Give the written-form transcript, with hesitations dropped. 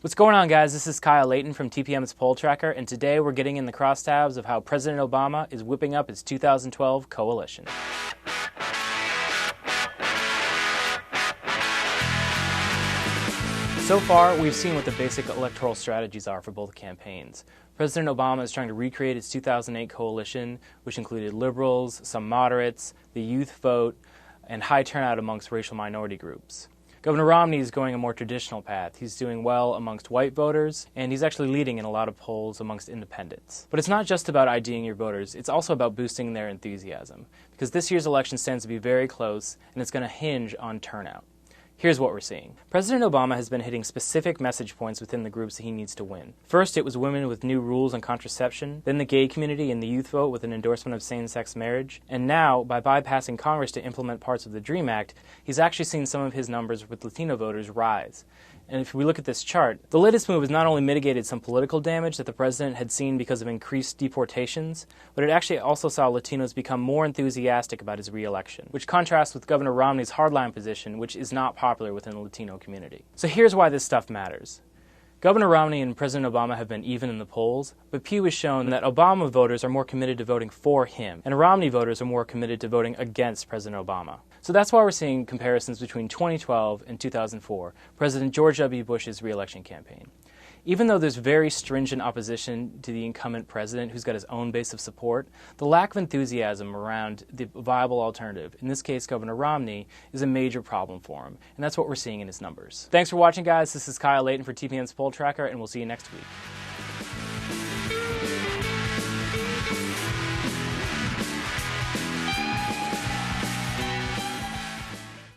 What's going on, guys? This is Kyle Layton from TPM's Poll Tracker, and today we're getting in the crosstabs of how President Obama is whipping up his 2012 coalition. So far, we've seen what the basic electoral strategies are for both campaigns. President Obama is trying to recreate his 2008 coalition, which included liberals, some moderates, the youth vote, and high turnout amongst racial minority groups. Governor Romney is going a more traditional path. He's doing well amongst white voters, and he's actually leading in a lot of polls amongst independents. But it's not just about IDing your voters, it's also about boosting their enthusiasm, because this year's election stands to be very close, and it's going to hinge on turnout. Here's what we're seeing. President Obama has been hitting specific message points within the groups that he needs to win. First, it was women with new rules on contraception, then the gay community and the youth vote with an endorsement of same-sex marriage, and now, by bypassing Congress to implement parts of the DREAM Act, he's actually seen some of his numbers with Latino voters rise. And if we look at this chart, the latest move has not only mitigated some political damage that the president had seen because of increased deportations, but it actually also saw Latinos become more enthusiastic about his re-election, which contrasts with Governor Romney's hardline position, which is not popular within the Latino community. So here's why this stuff matters. Governor Romney and President Obama have been even in the polls, but Pew has shown that Obama voters are more committed to voting for him, and Romney voters are more committed to voting against President Obama. So that's why we're seeing comparisons between 2012 and 2004, President George W. Bush's re-election campaign. Even though there's very stringent opposition to the incumbent president who's got his own base of support, the lack of enthusiasm around the viable alternative, in this case Governor Romney, is a major problem for him, and that's what we're seeing in his numbers. Thanks for watching, guys. This is Kyle Layton for TPM's Poll Tracker, and we'll see you next week.